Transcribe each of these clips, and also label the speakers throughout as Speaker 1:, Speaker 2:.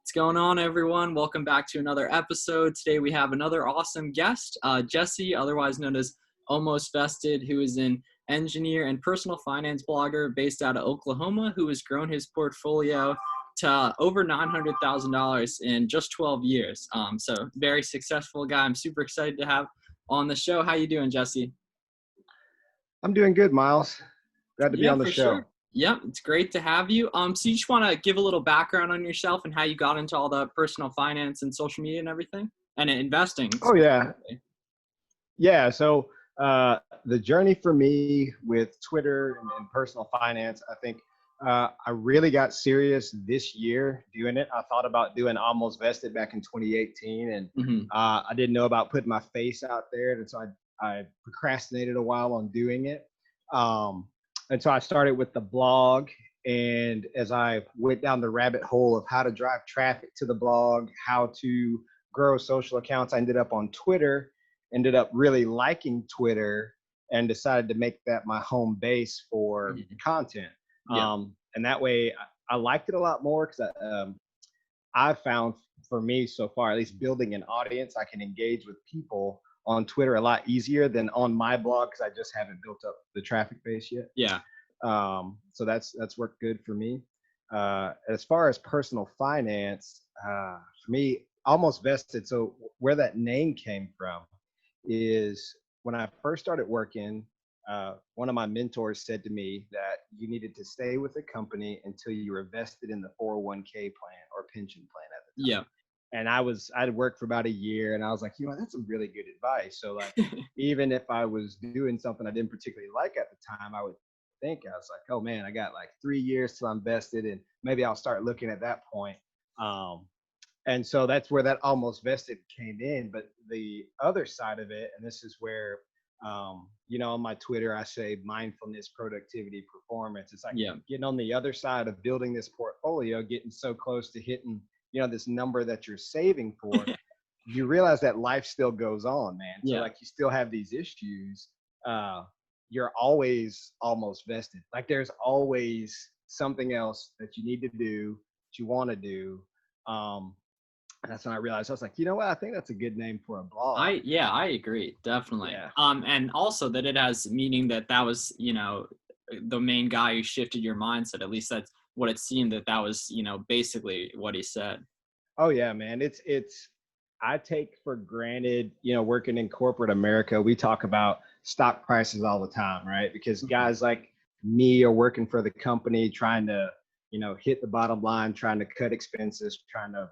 Speaker 1: What's going on, everyone? Welcome back to another episode. Today we have another awesome guest, Jesse, otherwise known as Almost Vested, who is an engineer and personal finance blogger based out of Oklahoma, who has grown his portfolio to over $900,000 in just 12 years. So very successful guy. I'm super excited to have on the show. How you doing, Jesse?
Speaker 2: I'm doing good, Miles. Glad to be on the show.
Speaker 1: Sure. Yep, it's great to have you. So you just want to give a little background on yourself and how you got into all the personal finance and social media and everything, and investing.
Speaker 2: Oh yeah, yeah. So the journey for me with Twitter and personal finance, I think I really got serious this year doing it. I thought about doing Almost Vested back in 2018, and I didn't know about putting my face out there, and so I procrastinated a while on doing it. And so I started with the blog, and as I went down the rabbit hole of how to drive traffic to the blog, how to grow social accounts, I ended up on Twitter, ended up really liking Twitter, and decided to make that my home base for content.
Speaker 1: Yeah.
Speaker 2: And that way I liked it a lot more because I found for me so far, at least building an audience, I can engage with people on Twitter a lot easier than on my blog because I just haven't built up the traffic base yet.
Speaker 1: Yeah.
Speaker 2: So that's worked good for me. As far as personal finance, for me, Almost Vested. So where that name came from is when I first started working, one of my mentors said to me that you needed to stay with the company until you were vested in the 401k plan or pension plan at the time.
Speaker 1: Yeah.
Speaker 2: And I'd worked for about a year, and I was like, that's some really good advice. So like, even if I was doing something I didn't particularly like at the time, I was like, oh man, I got like 3 years till I'm vested, and maybe I'll start looking at that point. And so that's where that Almost Vested came in. But the other side of it, and this is where, on my Twitter, I say mindfulness, productivity, performance. It's like getting on the other side of building this portfolio, getting so close to hitting this number that you're saving for, you realize that life still goes on, man. So like you still have these issues. You're always almost vested. Like there's always something else that you need to do, that you want to do. And that's when I realized, I was like, I think that's a good name for a blog.
Speaker 1: I agree. Definitely.
Speaker 2: Yeah.
Speaker 1: And also that it has meaning that was, the main guy who shifted your mindset. At least that's what it seemed that was, basically what he said.
Speaker 2: Oh yeah, man. I take for granted, working in corporate America, we talk about stock prices all the time, right? Because guys like me are working for the company, trying to, hit the bottom line, trying to cut expenses, trying to,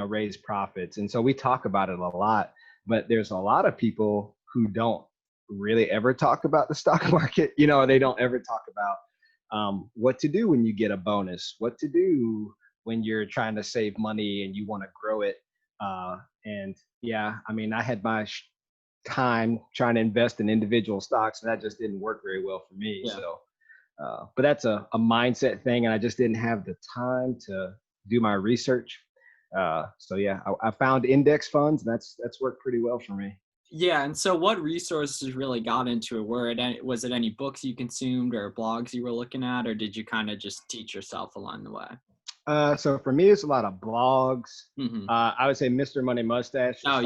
Speaker 2: raise profits. And so we talk about it a lot, but there's a lot of people who don't really ever talk about the stock market. They don't ever talk about what to do when you get a bonus, what to do when you're trying to save money and you want to grow it. I had my time trying to invest in individual stocks, and that just didn't work very well for me.
Speaker 1: Yeah.
Speaker 2: So, but that's a mindset thing, and I just didn't have the time to do my research. I found index funds, and that's worked pretty well for me.
Speaker 1: Yeah. And so what resources really got into it? Was it any books you consumed or blogs you were looking at, or did you kind of just teach yourself along the way?
Speaker 2: So for me, it's a lot of blogs. I would say Mr. Money Mustache.
Speaker 1: For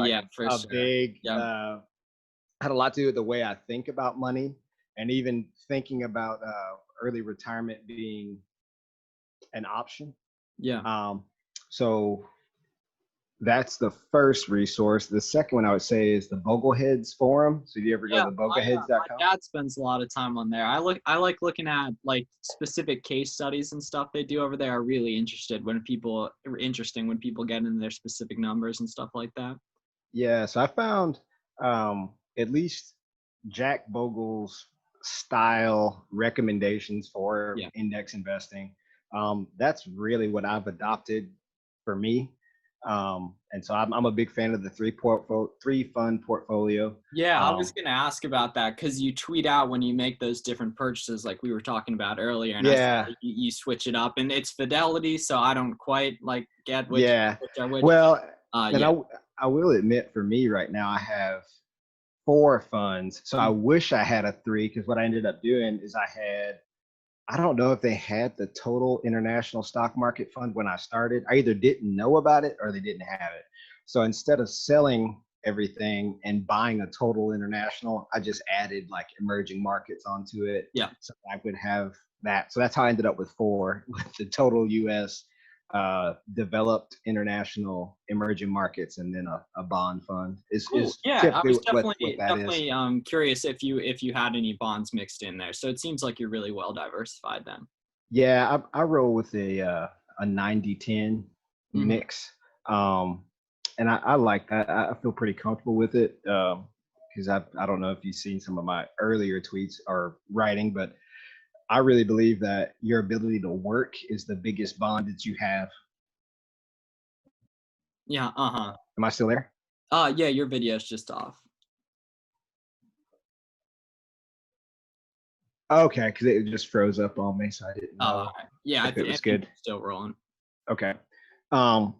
Speaker 1: sure.
Speaker 2: Big, had a lot to do with the way I think about money, and even thinking about early retirement being an option.
Speaker 1: Yeah.
Speaker 2: So that's the first resource. The second one I would say is the Bogleheads forum. So do you ever go to bogleheads.com?
Speaker 1: My dad spends a lot of time on there. I like looking at like specific case studies and stuff they do over there. Are really interesting when people get into their specific numbers and stuff like that.
Speaker 2: Yeah. So I found at least Jack Bogle's style recommendations for index investing. That's really what I've adopted for me. And so I'm a big fan of the three fund portfolio.
Speaker 1: Yeah, I was going to ask about that because you tweet out when you make those different purchases like we were talking about earlier. And I said you switch it up, and it's Fidelity, so I don't quite like get which.
Speaker 2: Well, I will admit for me right now, I have 4 funds. So I wish I had a 3, because what I ended up doing is I had I don't know if they had the total international stock market fund when I started. I either didn't know about it or they didn't have it. So instead of selling everything and buying a total international, I just added like emerging markets onto it.
Speaker 1: Yeah.
Speaker 2: So I would have that. So that's how I ended up with four, with the total US, developed, international, emerging markets, and then a bond fund
Speaker 1: Cool.
Speaker 2: is
Speaker 1: Yeah, I
Speaker 2: typically
Speaker 1: was
Speaker 2: what that is.
Speaker 1: definitely curious if you had any bonds mixed in there. So it seems like you're really well diversified then.
Speaker 2: Yeah, I roll with a 90-10
Speaker 1: Hmm.
Speaker 2: mix. Um, and I like that. I feel pretty comfortable with it. Because I don't know if you've seen some of my earlier tweets or writing, but I really believe that your ability to work is the biggest bond that you have.
Speaker 1: Yeah. Uh-huh.
Speaker 2: Am I still there?
Speaker 1: Yeah, your video's just off.
Speaker 2: Okay, because it just froze up on me, so I didn't
Speaker 1: Oh,
Speaker 2: know
Speaker 1: all right. Yeah,
Speaker 2: if it
Speaker 1: I
Speaker 2: was
Speaker 1: think
Speaker 2: good.
Speaker 1: you're still rolling.
Speaker 2: Okay. Um,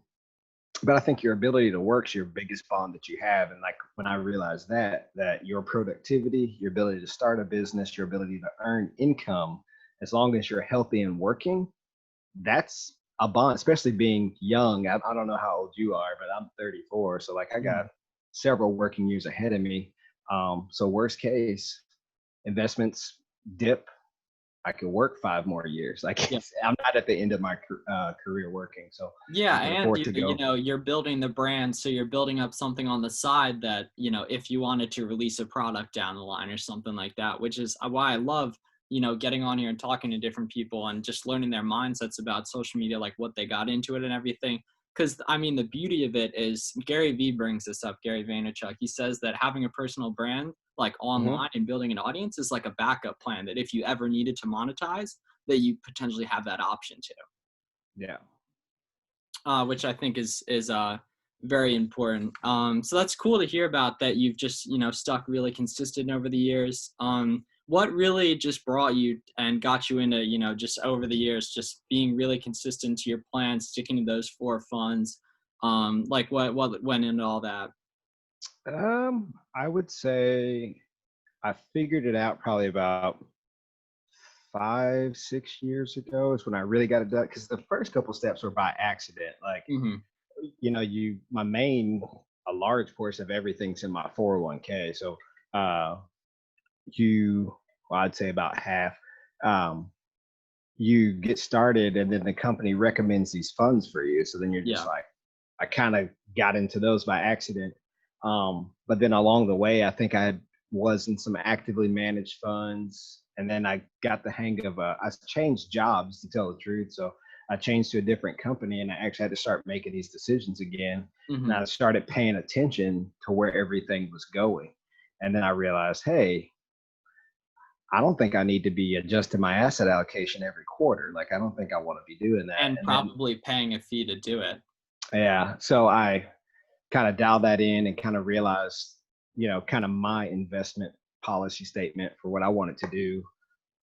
Speaker 2: but I think your ability to work is your biggest bond that you have. And like when I realized that your productivity, your ability to start a business, your ability to earn income, as long as you're healthy and working, that's a bond, especially being young. I don't know how old you are, but I'm 34. So like I got
Speaker 1: Mhm.
Speaker 2: several working years ahead of me. So worst case, investments dip, I could work 5 more years. Like
Speaker 1: Yeah.
Speaker 2: I'm not at the end of my career working, so
Speaker 1: Yeah,
Speaker 2: I can
Speaker 1: and
Speaker 2: afford to
Speaker 1: you
Speaker 2: go.
Speaker 1: know, you're building the brand, so you're building up something on the side that, you know, if you wanted to release a product down the line or something like that, which is why I love, you know, getting on here and talking to different people and just learning their mindsets about social media, like what they got into it and everything. Because I mean, the beauty of it is Gary Vee brings this up, Gary Vaynerchuk. He says that having a personal brand like
Speaker 2: Hmm.
Speaker 1: online and building an audience is like a backup plan that if you ever needed to monetize, that you potentially have that option to.
Speaker 2: Yeah.
Speaker 1: Which I think is very important. So that's cool to hear about that you've just stuck really consistent over the years. What really just brought you and got you into just over the years just being really consistent to your plans, sticking to those four funds. Like what went into all that?
Speaker 2: I would say I figured it out probably about 5, 6 years ago is when I really got it done. Because the first couple steps were by accident. Like,
Speaker 1: Hmm.
Speaker 2: my main, a large portion of everything's in my 401k. So, uh, well, I'd say about half. Um, you get started, and then the company recommends these funds for you. So then you're just
Speaker 1: Yeah.
Speaker 2: like, I kind of got into those by accident. But then along the way, I think was in some actively managed funds. And then I got the hang of, I changed jobs to tell the truth. So I changed to a different company and I actually had to start making these decisions again. And
Speaker 1: Hmm.
Speaker 2: I started paying attention to where everything was going. And then I realized, hey, I don't think I need to be adjusting my asset allocation every quarter. Like, I don't think I want to be doing that.
Speaker 1: And
Speaker 2: And then,
Speaker 1: probably paying a fee to do it.
Speaker 2: yeah, so I kind of dial that in and kind of realize, kind of my investment policy statement for what I wanted to do.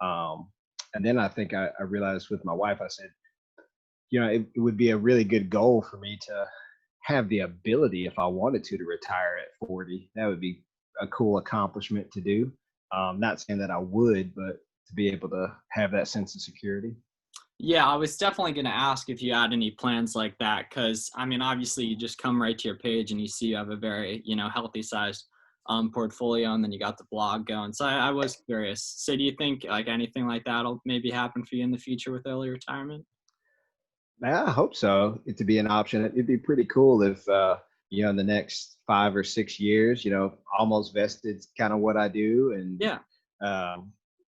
Speaker 2: Um, and then I think I realized with my wife, I said, it would be a really good goal for me to have the ability, if I wanted to retire at 40. That would be a cool accomplishment to do. Not saying that I would, but to be able to have that sense of security.
Speaker 1: Yeah, I was definitely going to ask if you had any plans like that, because I mean, obviously, you just come right to your page and you see you have a very, healthy sized portfolio, and then you got the blog going. So I was curious. So do you think like anything like that'll maybe happen for you in the future with early retirement?
Speaker 2: Yeah, I hope so. It to be an option. It'd be pretty cool if in the next 5 or 6 years, almost vested kind of what I do, and
Speaker 1: Yeah.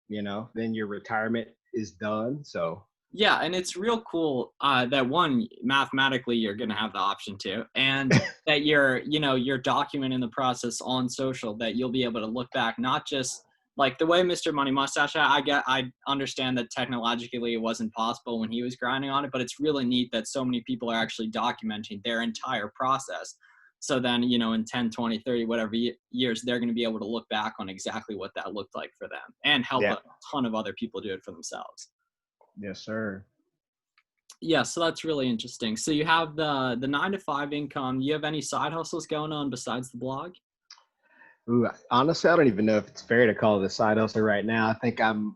Speaker 2: then your retirement is done. So
Speaker 1: Yeah, and it's real cool that one mathematically you're going to have the option to, and that you're documenting the process on social that you'll be able to look back, not just like the way Mr. Money Mustache. I understand that technologically it wasn't possible when he was grinding on it, but it's really neat that so many people are actually documenting their entire process. So then, in 10, 20, 30, whatever years, they're going to be able to look back on exactly what that looked like for them and help
Speaker 2: yeah,
Speaker 1: a ton of other people do it for themselves.
Speaker 2: yes, sir.
Speaker 1: Yeah, so that's really interesting. So you have the 9 to 5 income. Do you have any side hustles going on besides the blog?
Speaker 2: Ooh, honestly, I don't even know if it's fair to call it a side hustle right now. I think I'm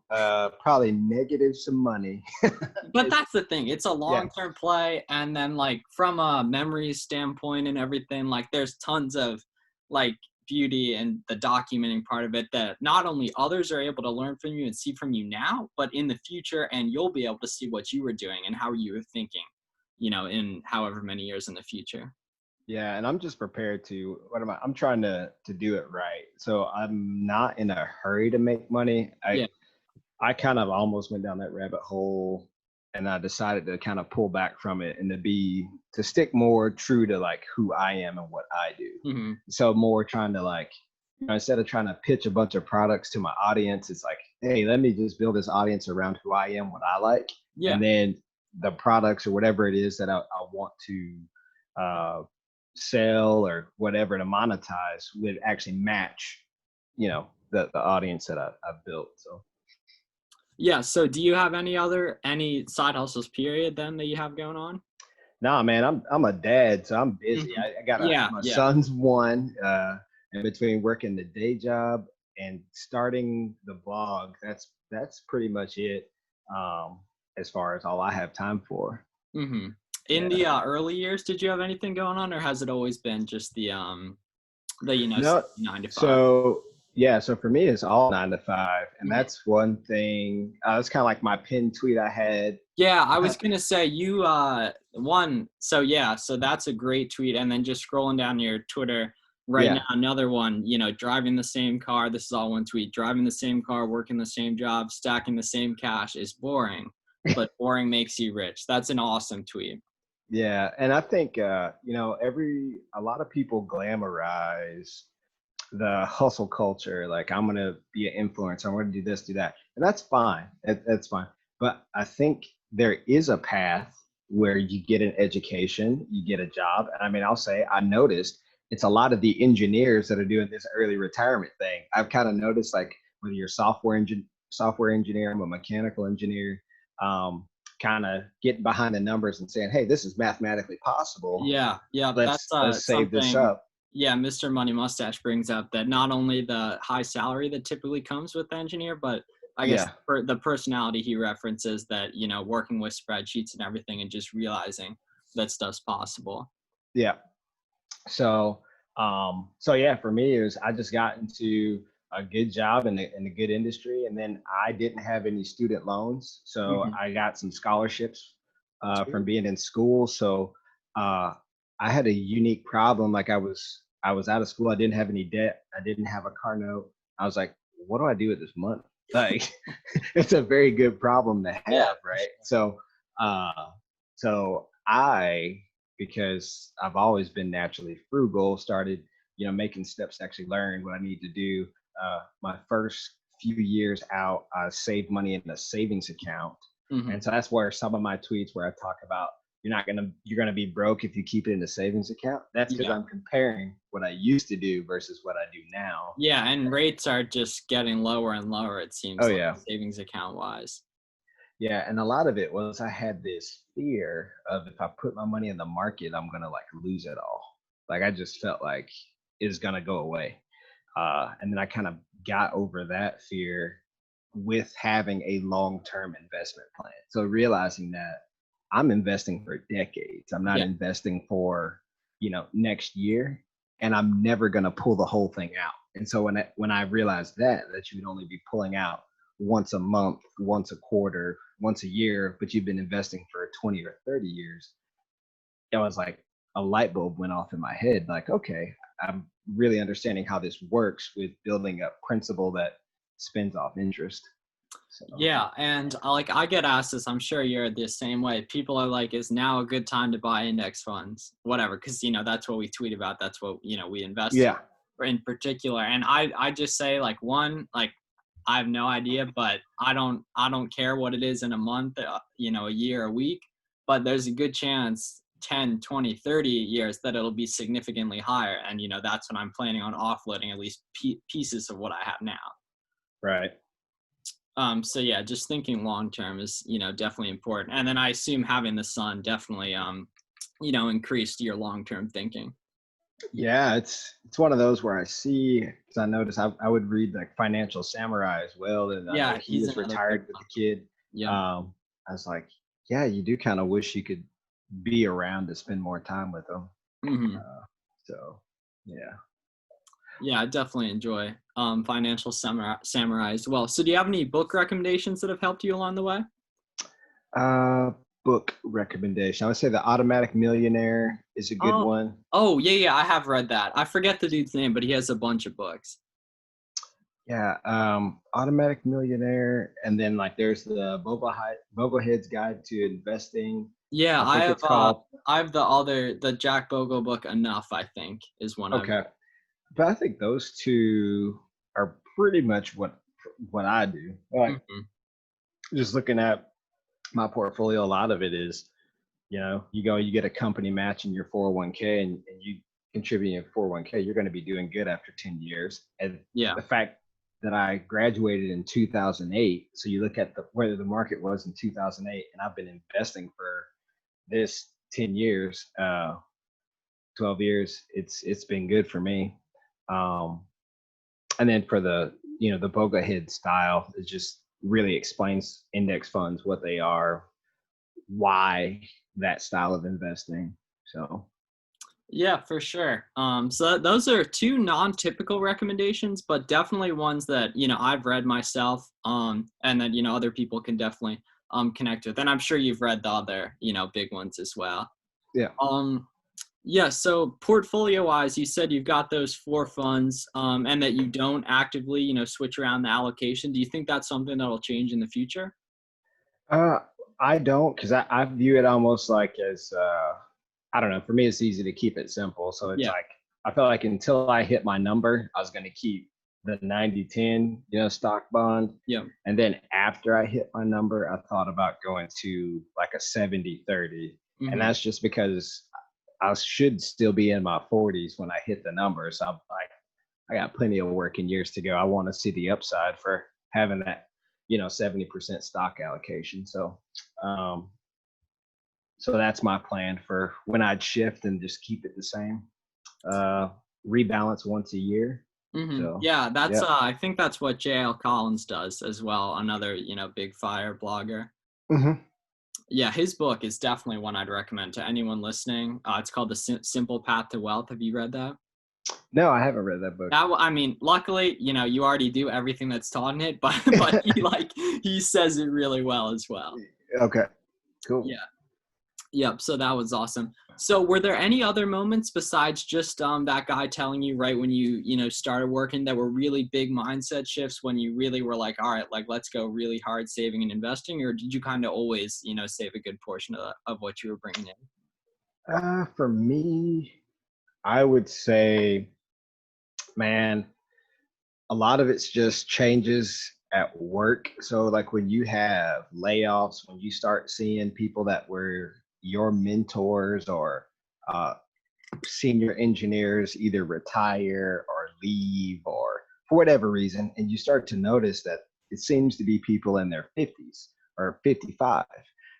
Speaker 2: probably negative some money.
Speaker 1: But
Speaker 2: It's,
Speaker 1: that's the thing. It's a
Speaker 2: yeah,
Speaker 1: long-term play. And then like from a memory standpoint and everything, like there's tons of like beauty and the documenting part of it that not only others are able to learn from you and see from you now, but in the future, and you'll be able to see what you were doing and how you were thinking, in however many years in the future.
Speaker 2: yeah, and I'm just prepared to. What am I? I'm trying to do it right. So I'm not in a hurry to make money.
Speaker 1: Yeah.
Speaker 2: I kind of almost went down that rabbit hole, and I decided to kind of pull back from it and to stick more true to like who I am and what I do.
Speaker 1: Hmm.
Speaker 2: So more trying to like, instead of trying to pitch a bunch of products to my audience, it's like, hey, let me just build this audience around who I am, what I like,
Speaker 1: Yeah.
Speaker 2: and then the products or whatever it is that I want to uh, sell or whatever to monetize would actually match, the audience that I've built. So.
Speaker 1: Yeah. So do you have any side hustles period then that you have going on?
Speaker 2: Nah, man, I'm a dad, so I'm busy.
Speaker 1: Hmm.
Speaker 2: I got
Speaker 1: Yeah.
Speaker 2: my
Speaker 1: Yeah.
Speaker 2: son's one, and between working the day job and starting the blog, that's pretty much it. Um, as far as all I have time for.
Speaker 1: Hmm. In
Speaker 2: Yeah.
Speaker 1: the early years, did you have anything going on, or has it always been just the
Speaker 2: No,
Speaker 1: 9 to 5?
Speaker 2: so yeah, so for me it's all 9 to 5, and
Speaker 1: Mhm.
Speaker 2: that's one thing. That's kind of like my pinned tweet I had.
Speaker 1: Yeah, I was gonna say you one. So yeah, so that's a great tweet, and then just scrolling down your Twitter right now,
Speaker 2: Yeah.
Speaker 1: another one. Driving the same car. This is all one tweet. Driving the same car, working the same job, stacking the same cash is boring, but boring makes you rich. That's an awesome tweet.
Speaker 2: Yeah, and I think a lot of people glamorize the hustle culture. Like, I'm gonna be an influencer, I'm gonna do this, do that, and that's fine. That's fine. But I think there is a path where you get an education, you get a job. And I mean, I'll say I noticed it's a lot of the engineers that are doing this early retirement thing. I've kind of noticed, like, whether you're software engineer, I'm a mechanical engineer. Um, Kind of getting behind the numbers and saying, hey, this is mathematically possible.
Speaker 1: Yeah, yeah, that's
Speaker 2: Let's save this
Speaker 1: something.
Speaker 2: up.
Speaker 1: Yeah, Mr. Money Mustache brings up that not only the high salary that typically comes with the engineer, but I guess
Speaker 2: Yeah,
Speaker 1: the personality he references that working with spreadsheets and everything, and just realizing that stuff's possible.
Speaker 2: yeah. So yeah, for me, it was, I just got into a good job in a good industry, and then I didn't have any student loans, so
Speaker 1: Hmm.
Speaker 2: I got some scholarships from
Speaker 1: Sweet.
Speaker 2: being in school. So uh, I had a unique problem. Like, I was out of school, I didn't have any debt, I didn't have a car note. I was like, what do I do with this money? Like, it's a very good problem to
Speaker 1: Yeah,
Speaker 2: have,
Speaker 1: for
Speaker 2: right?
Speaker 1: sure.
Speaker 2: Uh, so I, because I've always been naturally frugal, started, making steps to actually learn what I need to do. My first few years out, I saved money in a savings account.
Speaker 1: Hmm.
Speaker 2: And so that's where some of my tweets where I talk about you're gonna be broke if you keep it in a savings account. That's because
Speaker 1: Yeah,
Speaker 2: I'm comparing what I used to do versus what I do now.
Speaker 1: yeah, and rates are just getting lower and lower. It
Speaker 2: Oh
Speaker 1: seems like
Speaker 2: yeah.
Speaker 1: savings account wise.
Speaker 2: Yeah, and a lot of it was I had this fear of, if I put my money in the market, I'm gonna like lose it all. Like, I just felt like it's gonna go away. And then I kind of got over that fear with having a long-term investment plan. So realizing that I'm investing for decades. I'm not
Speaker 1: Yeah,
Speaker 2: investing for, next year, and I'm never gonna pull the whole thing out. And so when I realized that you would only be pulling out once a month, once a quarter, once a year, but you've been investing for 20 or 30 years, it was like a light bulb went off in my head. Like, okay, I'm really understanding how this works with building a principal that spins off interest. So,
Speaker 1: yeah, and like I get asked this, I'm sure you're the same way. People are like, "Is now a good time to buy index funds?" Whatever, because that's what we tweet about. That's what we invest
Speaker 2: yeah,
Speaker 1: in particular. And I just say like one, like I have no idea, but I don't care what it is in a month, a year, a week, but there's a good chance 10, 20, 30 years that it'll be significantly higher. And that's when I'm planning on offloading at least pieces of what I have now.
Speaker 2: right.
Speaker 1: So yeah, just thinking long term is definitely important. And then I assume having the son definitely increased your long term thinking.
Speaker 2: Yeah, it's one of those where I see, because I noticed I would read like Financial Samurai as well, and I know
Speaker 1: Yeah,
Speaker 2: he
Speaker 1: he's
Speaker 2: is
Speaker 1: another big
Speaker 2: retired with
Speaker 1: one.
Speaker 2: the kid.
Speaker 1: Yep.
Speaker 2: I was like, yeah, you do kind of wish you could be around to spend more time with them.
Speaker 1: Hmm.
Speaker 2: Uh, so yeah.
Speaker 1: Yeah, I definitely enjoy Financial Samurai as well. So do you have any book recommendations that have helped you along the way?
Speaker 2: Uh, Book recommendation. I would say The Automatic Millionaire is a good
Speaker 1: Oh,
Speaker 2: one.
Speaker 1: oh yeah, yeah, I have read that. I forget the dude's name, but he has a bunch of books.
Speaker 2: Yeah, Automatic Millionaire, and then like there's the Boglehead's Guide to Investing.
Speaker 1: Yeah,
Speaker 2: I think it's called.
Speaker 1: I have the Jack Bogle book Enough, I think, is one I've
Speaker 2: Okay, but I think those two are pretty much what I do.
Speaker 1: read.
Speaker 2: Like
Speaker 1: Hmm.
Speaker 2: just looking at my portfolio, a lot of it is, you get a company match in your 401k, and you contribute in your 401k, you're going to be doing good after 10 years. And
Speaker 1: Yeah.
Speaker 2: the fact that I graduated in 2008, so you look at whether the market was in 2008, and I've been investing for this 10 years, 12 years, it's been good for me. Um, and then for the Boga head style, it just really explains index funds, what they are, why that style of investing. So
Speaker 1: Yeah, for sure. Those are two non-typical recommendations, but definitely ones that, I've read myself, and that, other people can definitely connect with. And I'm sure you've read the other, big ones as well.
Speaker 2: yeah.
Speaker 1: Um, yeah, so portfolio wise, you said you've got those four funds, and that you don't actively, switch around the allocation. Do you think that's something that'll change in the future?
Speaker 2: Uh, I don't, because I view it almost like as I don't know. For me, it's easy to keep it simple. So it's
Speaker 1: Yeah.
Speaker 2: like I felt like until I hit my number, I was going to keep the 90/10, stock bond.
Speaker 1: Yeah.
Speaker 2: And then after I hit my number, I thought about going to like a 70/30. And
Speaker 1: Hmm.
Speaker 2: that's just because I should still be in my 40s when I hit the number. So I'm like, I got plenty of working years to go. I want to see the upside for having that, 70% stock allocation. Um, so that's my plan for when I'd shift and just keep it the same. Uh, Rebalance once a year.
Speaker 1: Hmm.
Speaker 2: So
Speaker 1: Yeah, that's
Speaker 2: yeah.
Speaker 1: I think that's what JL Collins does as well, another, big fire blogger.
Speaker 2: Hmm.
Speaker 1: Yeah, his book is definitely one I'd recommend to anyone listening. It's called The Simple Path to Wealth. Have you read that?
Speaker 2: No, I haven't read that book.
Speaker 1: I mean, luckily, you already do everything that's taught in it, but he says it really well as well.
Speaker 2: Okay, cool.
Speaker 1: Yeah. Yep. So that was awesome. So were there any other moments besides just that guy telling you right when you started working that were really big mindset shifts when you really were like, all right, like let's go really hard saving and investing, or did you kind of always save a good portion of what you were bringing in?
Speaker 2: For me, I would say, man, a lot of it's just changes at work. So like when you have layoffs, when you start seeing people that were your mentors or uh, senior engineers either retire or leave or for whatever reason, and you start to notice that it seems to be people in their 50s or 55.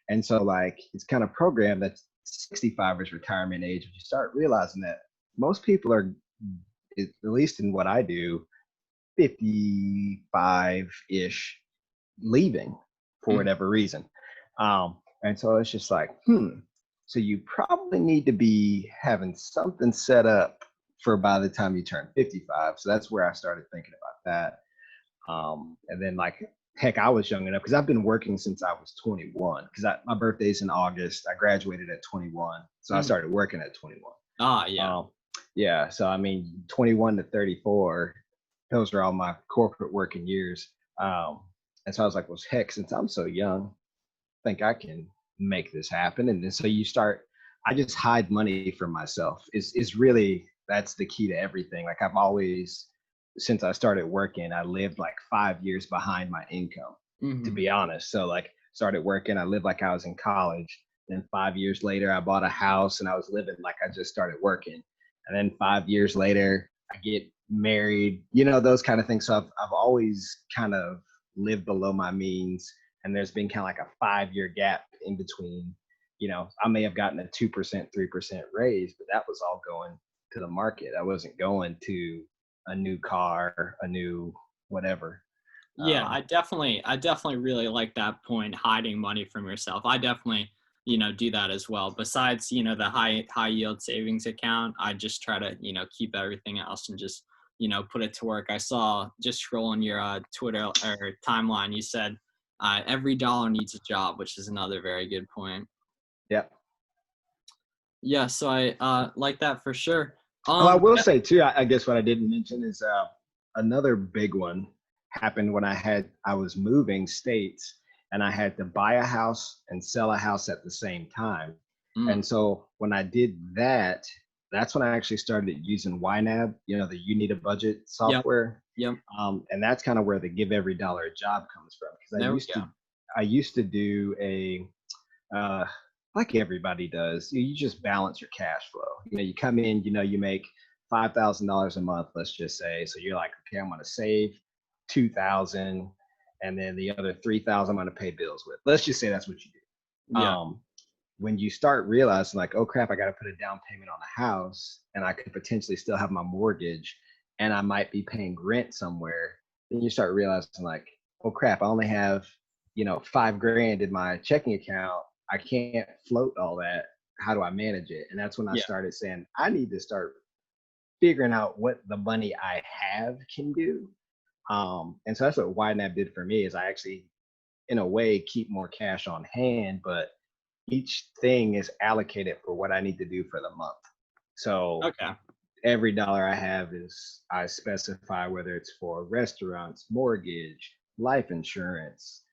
Speaker 2: And so like it's kind of programmed that 65 is retirement age. You start realizing that most people are, at least in what I do, 55-ish, leaving for
Speaker 1: Mhm.
Speaker 2: whatever reason. And so it's just like, so you probably need to be having something set up for by the time you turn 55. So that's where I started thinking about that. And then like, heck, I was young enough because I've been working since I was 21 because my birthday's in August. I graduated at 21. So I
Speaker 1: Mhm.
Speaker 2: started working at 21.
Speaker 1: Ah, yeah.
Speaker 2: Yeah. So, I mean, 21 to 34, those are all my corporate working years. Um, and so I was like, well, heck, since I'm so young, I think I can make this happen. And then so I just hide money from myself is really, that's the key to everything. Like I've always, since I started working, I lived like 5 years behind my income, to
Speaker 1: Hmm.
Speaker 2: be honest. So like started working, I lived like I was in college. Then 5 years later, I bought a house and I was living like I just started working. And then 5 years later, I get married, those kind of things. So I've always kind of lived below my means, and there's been kind of like a 5 year gap in between. I may have gotten a 2%, 3% raise, but that was all going to the market. I wasn't going to a new car, a new whatever.
Speaker 1: Yeah, I definitely really like that point, hiding money from yourself. I definitely, do that as well. Besides, the high yield savings account, I just try to, keep everything else and just, put it to work. I saw just scrolling your Twitter or timeline, you said every dollar needs a job, which is another very good point.
Speaker 2: Yeah.
Speaker 1: Yeah, so I like that for sure.
Speaker 2: Oh, I will
Speaker 1: Yeah,
Speaker 2: say too, I guess what I didn't mention is another big one happened when I was moving states and I had to buy a house and sell a house at the same time.
Speaker 1: mm,
Speaker 2: And so when I did that, that's when I actually started using YNAB, the You Need a Budget
Speaker 1: yep,
Speaker 2: software.
Speaker 1: yep.
Speaker 2: And that's kind of where the give every dollar a job comes from. Because
Speaker 1: There we go.
Speaker 2: I used to do uh, like everybody does, you just balance your cash flow. You come in, you make $5,000 a month, let's just say. So you're like, okay, I'm going to save 2,000, and then the other 3,000 I'm going to pay bills with. Let's just say that's what you do.
Speaker 1: Yeah,
Speaker 2: When you start realizing like, oh crap, I got to put a down payment on a house, and I could potentially still have my mortgage, and I might be paying rent somewhere, then you start realizing like, oh crap, I only have, $5,000 in my checking account. I can't float all that. How do I manage it? And that's when I
Speaker 1: yeah,
Speaker 2: started saying, I need to start figuring out what the money I have can do. And so that's what YNAB did for me is I actually, in a way, keep more cash on hand, but each thing is allocated for what I need to do for the month. So
Speaker 1: okay.
Speaker 2: every dollar I have is I specify whether it's for restaurants, mortgage, life insurance,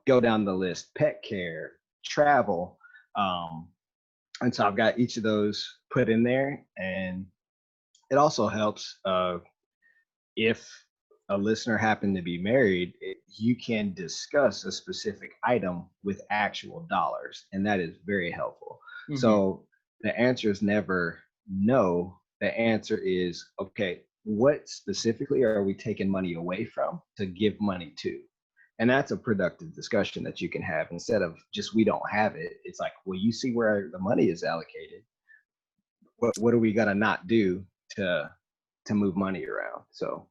Speaker 2: go down the list, pet care, travel. Um, and so I've got each of those put in there. And it also helps if a listener happened to be married, you can discuss a specific item with actual dollars. And that is very helpful.
Speaker 1: Hmm.
Speaker 2: So the answer is never no. The answer is, okay, what specifically are we taking money away from to give money to? And that's a productive discussion that you can have instead of just we don't have it. It's like, well, you see where the money is allocated. What are we gonna not do to move money around? So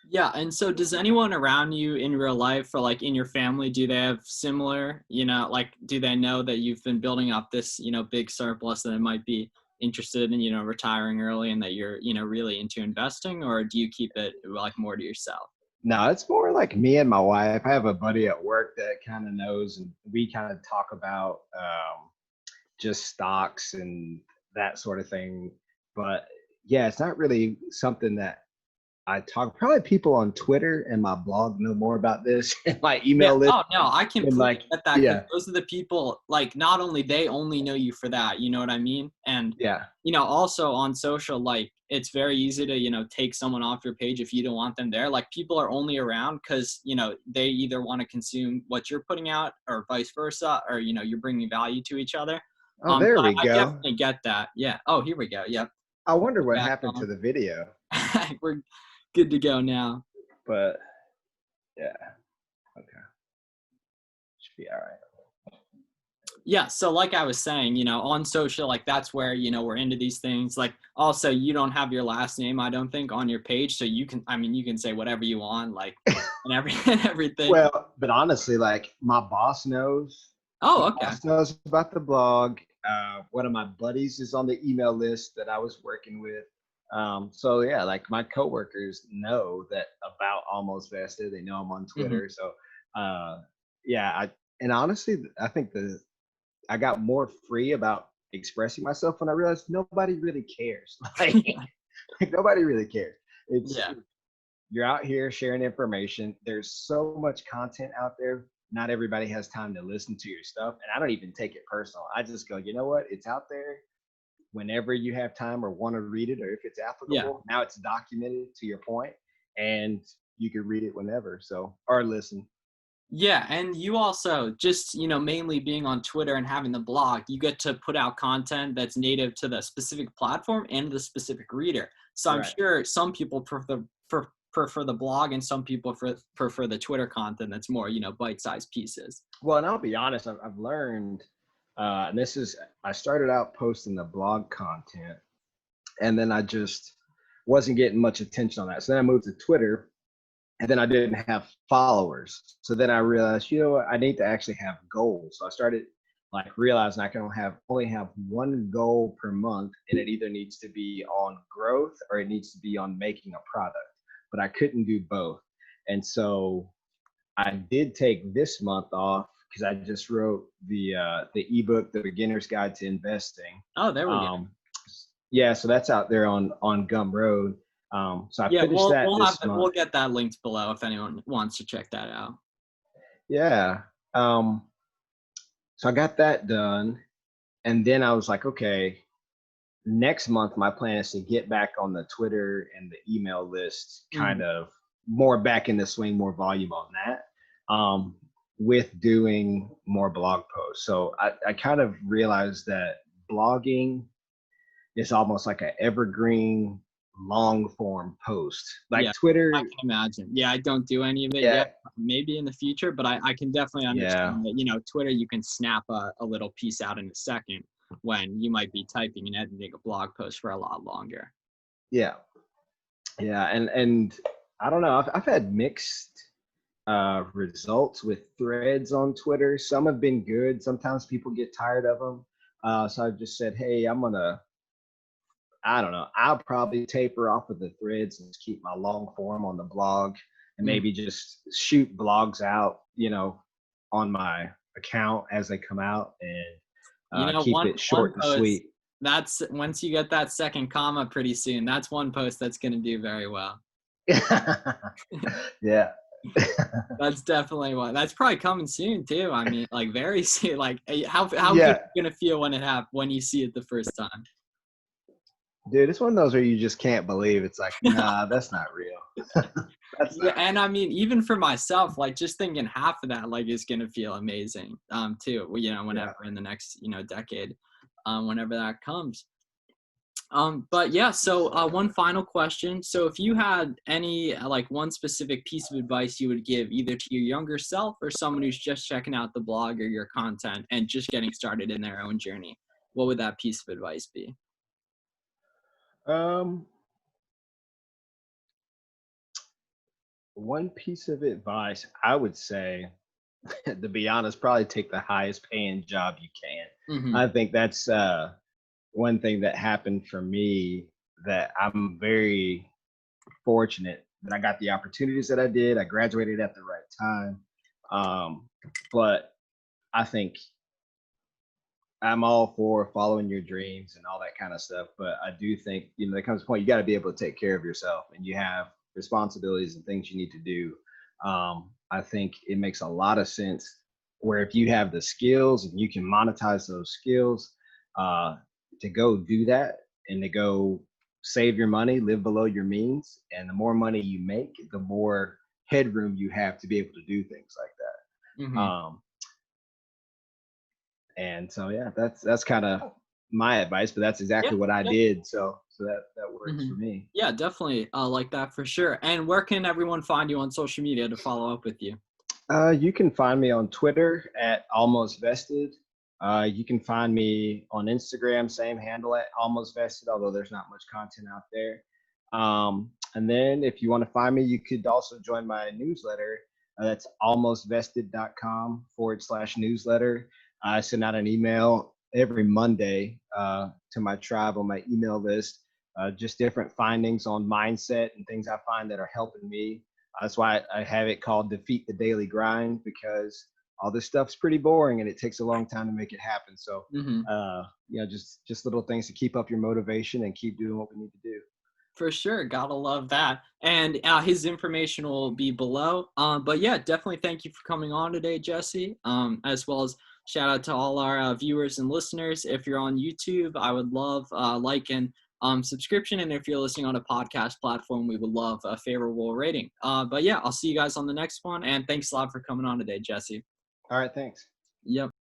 Speaker 1: Yeah, and so does anyone around you in real life or like in your family, do they have similar, like do they know that you've been building up this, big surplus that might be interested in, retiring early and that you're, really into investing, or do you keep it like more to yourself?
Speaker 2: no, it's more like me and my wife. I have a buddy at work that kind of knows, and we kind of talk about just stocks and that sort of thing. But yeah, it's not really something that I talk. Probably people on Twitter and my blog know more about this, and my
Speaker 1: Yeah.
Speaker 2: email list,
Speaker 1: Oh no, I
Speaker 2: and
Speaker 1: completely
Speaker 2: like,
Speaker 1: get that because
Speaker 2: yeah,
Speaker 1: those are the people like not only they only know you for that, you know what I mean? And
Speaker 2: yeah.
Speaker 1: also on social, like it's very easy to, take someone off your page if you don't want them there. Like people are only around because, they either want to consume what you're putting out or vice versa, or, you're bringing value to each other.
Speaker 2: Oh, there
Speaker 1: So
Speaker 2: we
Speaker 1: I
Speaker 2: go.
Speaker 1: definitely get that. Yeah. Oh, here we go. Yep.
Speaker 2: I wonder
Speaker 1: We're
Speaker 2: what
Speaker 1: back
Speaker 2: happened to
Speaker 1: on.
Speaker 2: the video,
Speaker 1: We're good to go now.
Speaker 2: but yeah, okay, should be all right.
Speaker 1: Yeah, so like I was saying, on social, like that's where, we're into these things. Like also you don't have your last name, I don't think, on your page. So you can say whatever you want, like and and everything.
Speaker 2: Well, but honestly, like my boss knows.
Speaker 1: Oh,
Speaker 2: My
Speaker 1: okay.
Speaker 2: boss knows about the blog. One of my buddies is on the email list that I was working with. So yeah, like my coworkers know that about Almost Vested. They know I'm on
Speaker 1: Hmm.
Speaker 2: Twitter. So yeah, and honestly, I think I got more free about expressing myself when I realized nobody really cares. Like nobody really cares. It's
Speaker 1: Yeah.
Speaker 2: you're out here sharing information. There's so much content out there. Not everybody has time to listen to your stuff. And I don't even take it personal. I just go, you know what? It's out there whenever you have time or want to read it, or if it's
Speaker 1: Yeah.
Speaker 2: applicable. Now it's documented to your point, and you can read it whenever. So, or listen.
Speaker 1: Yeah, and you also just, mainly being on Twitter and having the blog, you get to put out content that's native to the specific platform and the specific reader. So I'm
Speaker 2: Right.
Speaker 1: sure some people prefer the blog and some people prefer the Twitter content that's more, bite-sized pieces.
Speaker 2: Well, and I'll be honest, I've learned, and I started out posting the blog content. and then I just wasn't getting much attention on that. So then I moved to Twitter, and then I didn't have followers. So then I realized, you know what, I need to actually have goals. So I started like realizing I can only have one goal per month, and it either needs to be on growth or it needs to be on making a product. But I couldn't do both. And so I did take this month off because I just wrote the ebook, The Beginner's Guide to Investing.
Speaker 1: Oh, there we go.
Speaker 2: Yeah, so that's out there on Gumroad. So I
Speaker 1: Yeah,
Speaker 2: finished that this month.
Speaker 1: we'll get that linked below if anyone wants to check that out.
Speaker 2: Yeah. So I got that done, and then I was like, okay, next month my plan is to get back on the Twitter and the email list, kind of more back in the swing, more volume on that, with doing more blog posts. So I kind of realized that blogging is almost like an evergreen long form post, like Twitter.
Speaker 1: I can imagine. Yeah, I don't do any of it yet, maybe in the future, but I can definitely understand that, you know, Twitter, you can snap a little piece out in a second when you might be typing and editing a blog post for a lot longer.
Speaker 2: Yeah. And I don't know, I've had mixed results with threads on Twitter. Some have been good. Sometimes people get tired of them. So I just said, hey, I don't know, I'll probably taper off of the threads and keep my long form on the blog, and maybe just shoot blogs out, you know, on my account as they come out, and keep it short and sweet.
Speaker 1: That's once you get that second comma pretty soon, that's one post that's going to do very well.
Speaker 2: Yeah.
Speaker 1: That's definitely one. That's probably coming soon too. I mean, like very soon. Like how good are you going to feel when you see it the first time?
Speaker 2: Dude, it's one of those where you just can't believe. It's like, nah, that's not real.
Speaker 1: And I mean, even for myself, like just thinking half of that, like, is gonna feel amazing, too. You know, whenever in the next, you know, decade, whenever that comes. But yeah, so one final question. So if you had any like one specific piece of advice you would give either to your younger self or someone who's just checking out the blog or your content and just getting started in their own journey, what would that piece of advice be?
Speaker 2: One piece of advice I would say, to be honest, probably take the highest paying job you can. I think that's one thing that happened for me, that I'm very fortunate that I got the opportunities that I did. I graduated at the right time. But I think I'm all for following your dreams and all that kind of stuff. But I do think, you know, there comes a point you got to be able to take care of yourself, and you have responsibilities and things you need to do. I think it makes a lot of sense where if you have the skills and you can monetize those skills, to go do that and to go save your money, live below your means. And the more money you make, the more headroom you have to be able to do things like that. And so, yeah, that's kind of my advice, but that's exactly what I did. So that works for me.
Speaker 1: Yeah, definitely like that for sure. And where can everyone find you on social media to follow up with you?
Speaker 2: You can find me on Twitter at Almost Vested. You can find me on Instagram, same handle at Almost Vested, although there's not much content out there. And then if you want to find me, you could also join my newsletter. That's almostvested.com/newsletter. I send out an email every Monday to my tribe on my email list, just different findings on mindset and things I find that are helping me. That's why I have it called Defeat the Daily Grind, because all this stuff's pretty boring and it takes a long time to make it happen. So, you know, just little things to keep up your motivation and keep doing what we need to do.
Speaker 1: For sure. Gotta love that. And his information will be below. But yeah, definitely thank you for coming on today, Jesse, as well as shout out to all our viewers and listeners. If you're on YouTube, I would love like and subscription. And if you're listening on a podcast platform, we would love a favorable rating. But yeah, I'll see you guys on the next one. And thanks a lot for coming on today, Jesse.
Speaker 2: All right. Thanks.
Speaker 1: Yep.